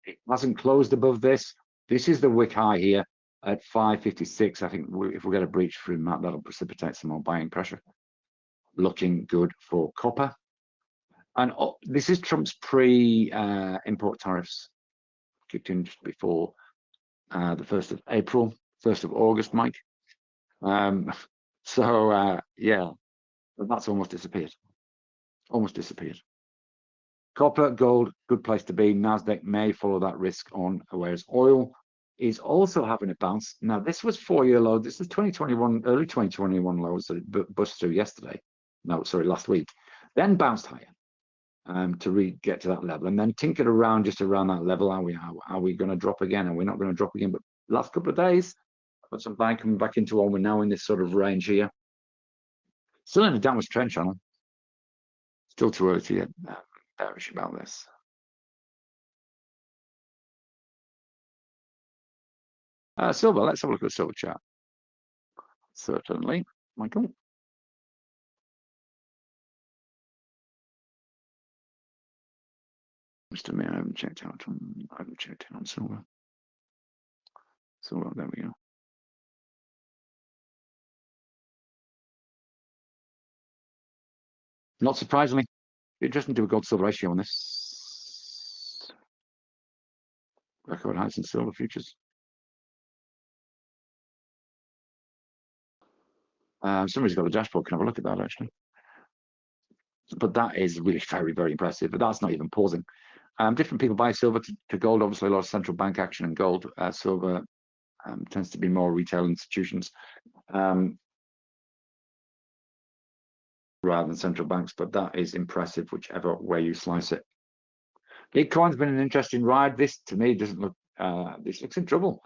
It hasn't closed above this. This is the wick high here at 556. I think if we get a breach through that, that'll precipitate some more buying pressure. Looking good for copper. And this is Trump's pre-import tariffs kicked in just before the 1st of April, 1st of August, Mike. Yeah, that's almost disappeared. Almost disappeared. Copper, gold, good place to be. Nasdaq may follow that risk on, whereas oil is also having a bounce. Now, this was 4-year low. This is 2021, early 2021 lows that it bust through yesterday. No, sorry, last week. Then bounced higher to get to that level, and then tinkered around just around that level. Are we going to drop again? Are we not going to drop again? But last couple of days, got some buying coming back into one. We're now in this sort of range here. Still in a downward trend channel. Still too early to get bearish about this. Silver, let's have a look at the silver chart. Certainly, Michael. Mr. Mayor, I haven't checked out on silver. Silver, there we go. Not surprisingly, it doesn't do a gold silver ratio on this. Record highs in silver futures. Somebody's got a dashboard. Can have a look at that actually. But that is really very, very impressive. But that's not even pausing. Different people buy silver to gold. Obviously, a lot of central bank action in gold. Silver tends to be more retail institutions rather than central banks. But that is impressive, whichever way you slice it. Bitcoin's been an interesting ride. This, to me, doesn't look. This looks in trouble.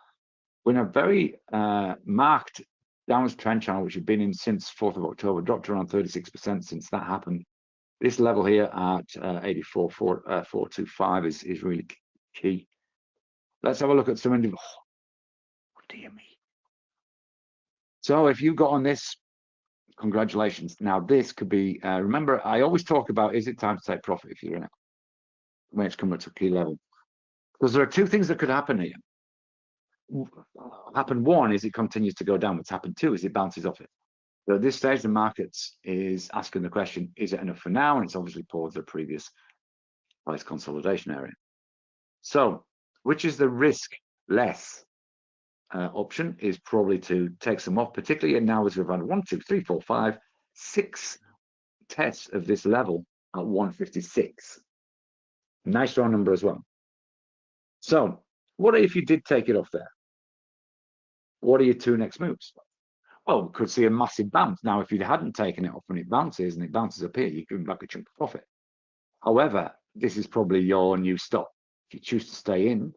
We're in a very marked downward trend channel, which we've been in since 4th of October, dropped around 36% since that happened. This level here at 84.425 is really key. Let's have a look at some individual. Oh, dear me. So if you got on this, congratulations. Now this could be, remember, I always talk about, is it time to take profit if you're in it, when it's coming to a key level? Because there are two things that could happen here. One is it continues to go downwards. Happen two is it bounces off it. So at this stage, the markets is asking the question, is it enough for now? And it's obviously paused the previous price consolidation area. So which is the risk less option is probably to take some off, particularly now as we've had 1, 2, 3, 4, 5, 6 tests of this level at 156. Nice round number as well. So what if you did take it off there? What are your two next moves? Well, we could see a massive bounce. Now, if you hadn't taken it off when it bounces up here, you could make a chunk of profit. However, this is probably your new stop. If you choose to stay in,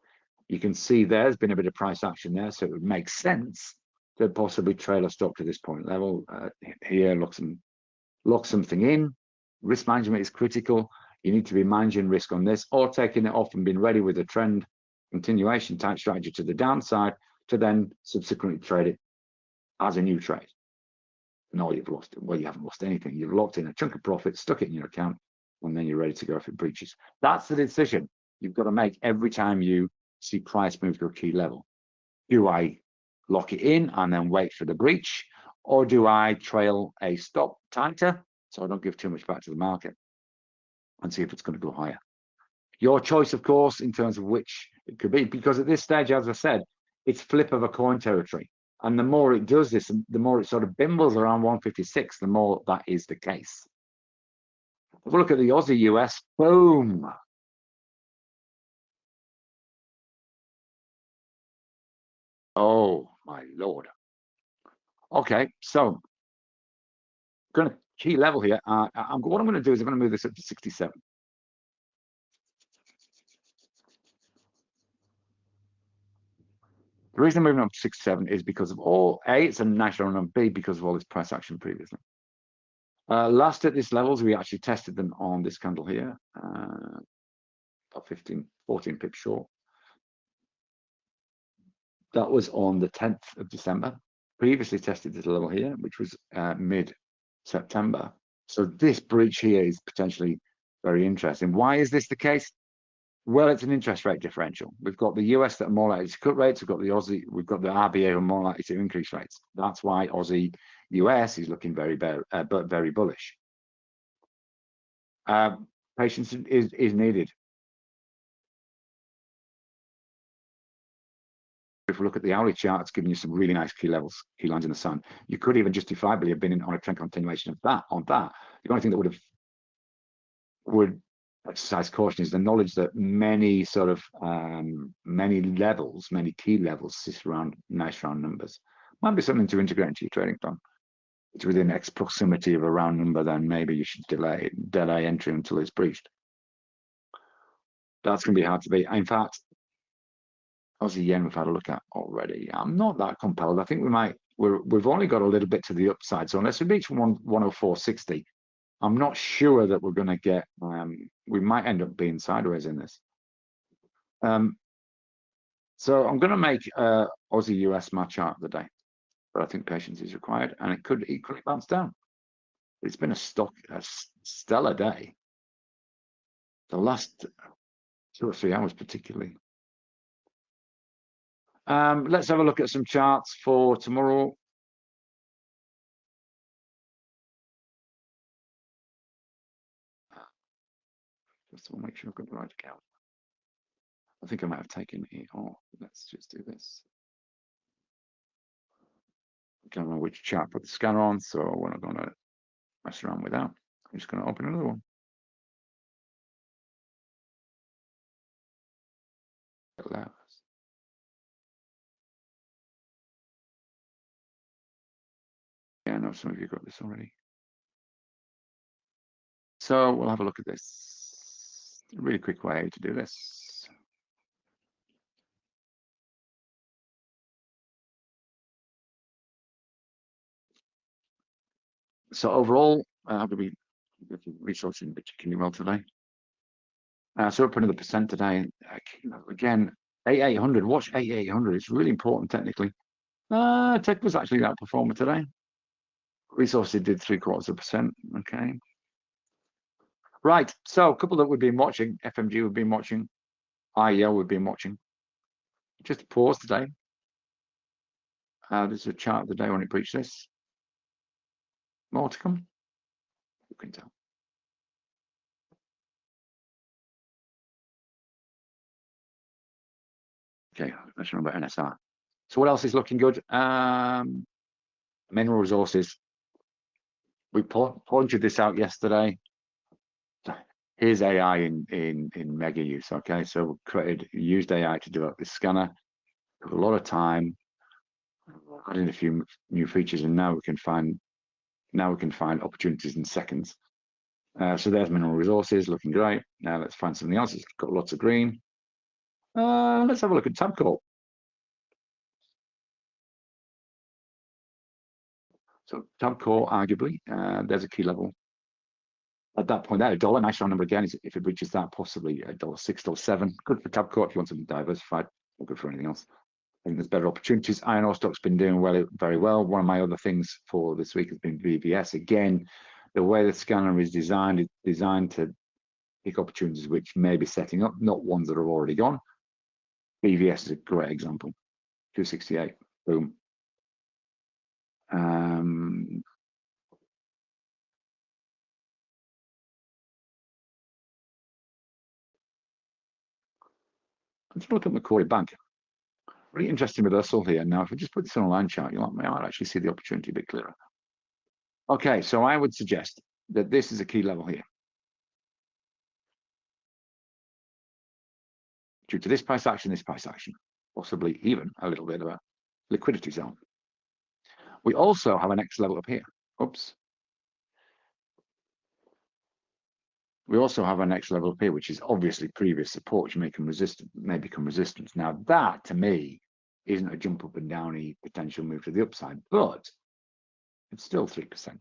you can see there's been a bit of price action there, so it would make sense to possibly trail a stop to this point level. Here, lock something in. Risk management is critical. You need to be managing risk on this, or taking it off and being ready with a trend continuation type strategy to the downside to then subsequently trade it as a new trade. No, you've lost it. Well, you haven't lost anything. You've locked in a chunk of profit, stuck it in your account, and then you're ready to go if it breaches. That's the decision you've got to make every time you see price move to a key level. Do I lock it in and then wait for the breach, or do I trail a stop tighter so I don't give too much back to the market and see if it's going to go higher? Your choice, of course, in terms of which it could be, because at this stage, as I said, it's flip of a coin territory. And the more it does this, the more it sort of bimbles around 156, the more that is the case. Have a look at the Aussie US. Boom. Oh, my Lord. Okay, so going to key level here. What I'm going to do is I'm going to move this up to 67. The reason I'm moving up to 67 is because of all, A, it's a nice round number, B, because of all this price action previously. Last at these levels, we actually tested them on this candle here, about 14 pips short. That was on the 10th of December. Previously tested this level here, which was mid-September. So this breach here is potentially very interesting. Why is this the case? Well, it's an interest rate differential. We've got the US that are more likely to cut rates. We've got the Aussie. We've got the RBA who are more likely to increase rates. That's why Aussie US is looking very bullish. Patience is needed. If we look at the hourly chart, it's giving you some really nice key levels, key lines in the sun. You could even justifiably have been on a trend continuation of that. On that, the only thing that would exercise caution is the knowledge that many sort of many key levels sit around nice round numbers. Might be something to integrate into your trading plan. It's within X proximity of a round number, then maybe you should delay entry until it's breached. That's going to be hard to beat. In fact, Aussie yen we've had a look at already. I'm not that compelled. I think we've only got a little bit to the upside. So unless we reach 104.60, I'm not sure that we're going to get. We might end up being sideways in this. So I'm going to make Aussie US my chart of the day, but I think patience is required, and it could equally bounce down. It's been a stellar day. The last 2 or 3 hours, particularly. Let's have a look at some charts for tomorrow. Just want to make sure I've got the right account. I think I might have taken it off. Let's just do this. I don't know which chart to put the scanner on, so we're not going to mess around with that. I'm just going to open another one. Allows. Yeah, I know some of you got this already. So we'll have a look at this. A really quick way to do this. So overall, how do we resourcing particularly well today? So up another percent today. Again, 8800. Watch 8800. It's really important technically. Tech was actually that performer today. Resources did 0.75%. Okay. Right. So a couple that we've been watching. FMG we've been watching. IEL we've been watching. Just a pause today. This is a chart of the day when it breached this. More to come. You can tell. Okay, let's remember NSR. So what else is looking good? Mineral resources. We pointed this out yesterday. Here's AI in mega use. Okay, so we used AI to develop this scanner. Took a lot of time. Adding a few new features, and now we can find opportunities in seconds. So there's mineral resources, looking great. Now let's find something else. It's got lots of green. Let's have a look at Tabcorp. So Tabcorp, arguably, there's a key level. At that point, that $1, nice round number again. If it reaches that, possibly $1.06, $1.07. Good for Tabcorp if you want something diversified. Not good for anything else. I think there's better opportunities. Iron ore stock's been doing very well. One of my other things for this week has been VVS. Again, the way the scanner is designed to pick opportunities which may be setting up, not ones that are already gone. VVS is a great example. 268, boom. Let's look at Macquarie Bank. Really interesting reversal here. Now, if we just put this on a line chart, you might actually see the opportunity a bit clearer. Okay, so I would suggest that this is a key level here. Due to this price action, possibly even a little bit of a liquidity zone. We also have a next level up here. Oops. We also have a next level up here, which is obviously previous support, which may become resistance. Now that, to me, isn't a jump up and down a potential move to the upside, but it's still 3%.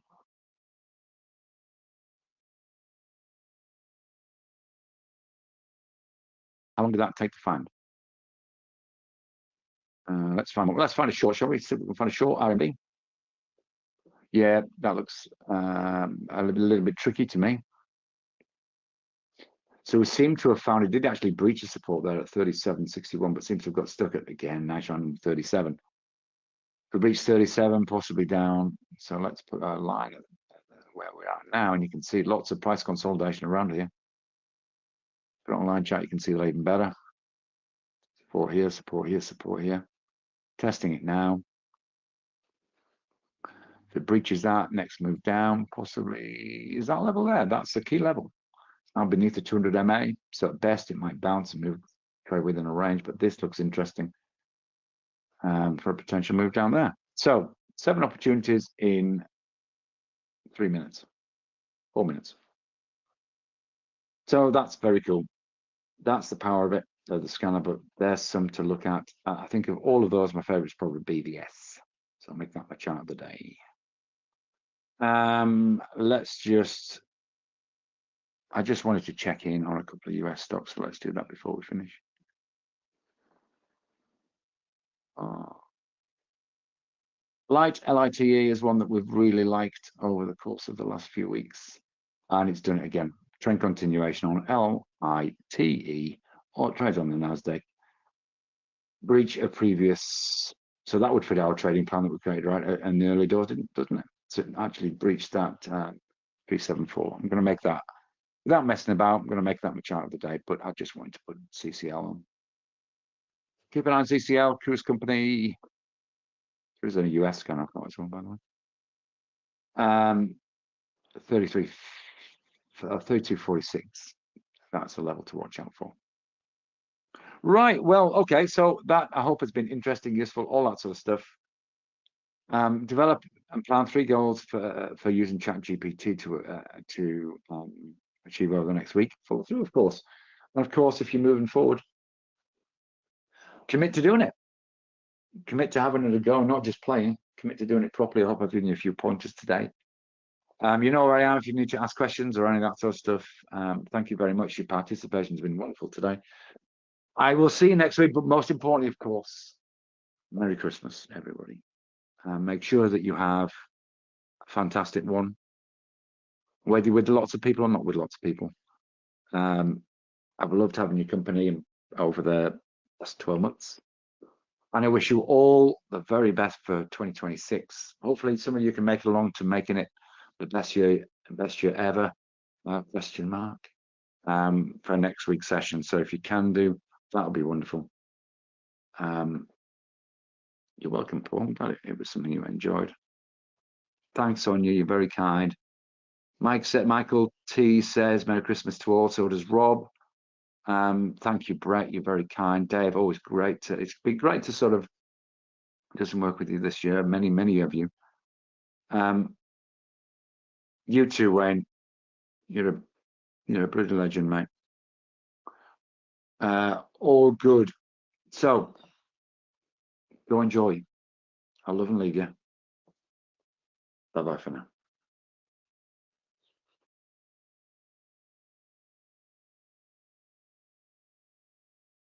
How long did that take to find? Let's find a short, shall we? See if we can find a short RMB. Yeah, that looks a little bit tricky to me. So we seem to have found, it did actually breach a support there at 37.61, but seems to have got stuck at, again, nice on 37. We reached 37, possibly down. So let's put our line at where we are now, and you can see lots of price consolidation around here. Put on line chart, you can see that even better. Support here, support here, support here. Testing it now. If it breaches that, next move down, possibly is that level there. That's the key level. Now beneath the 200 MA, so at best it might bounce and move trade within a range, but this looks interesting for a potential move down there. So 7 opportunities in 3 minutes, 4 minutes. So that's very cool. That's the power of it. The scanner, but there's some to look at. I think of all of those, my favorite is probably BVS. So I'll make that my chart of the day. I just wanted to check in on a couple of US stocks, so let's do that before we finish. LITE is one that we've really liked over the course of the last few weeks, and it's done it again. Trend continuation on LITE, or trades on the Nasdaq. Breach of previous, so that would fit our trading plan that we created right in the early doors, doesn't it? So it actually breached that 374. I'm going to make that, without messing about, I'm going to make that my chart of the day, but I just wanted to put CCL on. Keep an eye on CCL, Cruise Company. There's a US scanner, I've got this one, by the way. 32.46. That's a level to watch out for. Right, well, okay, so that I hope has been interesting, useful, all that sort of stuff. Develop and plan 3 goals for using ChatGPT to achieve over the next week. Follow through, of course. And of course, if you're moving forward, commit to doing it. Commit to having it a go, not just playing. Commit to doing it properly. I hope I've given you a few pointers today. You know where I am if you need to ask questions or any of that sort of stuff. Thank you very much. Your participation has been wonderful today. I will see you next week, but most importantly, of course, Merry Christmas, everybody. Make sure that you have a fantastic one, whether you're with lots of people or not with lots of people. I've loved having your company over the last 12 months. And I wish you all the very best for 2026. Hopefully some of you can make it along to making it the best year ever, question mark, for next week's session. So if you can do, that'll be wonderful. You're welcome, Paul. I'm glad it was something you enjoyed. Thanks, Sonia. You're very kind. Michael T says, Merry Christmas to all. So does Rob. Thank you, Brett. You're very kind. Dave, always great. It's been great to sort of do some work with you this year. Many of you. You too, Wayne. You're a bloody legend, mate. All good. So go enjoy. I love and leave you. Bye-bye for now.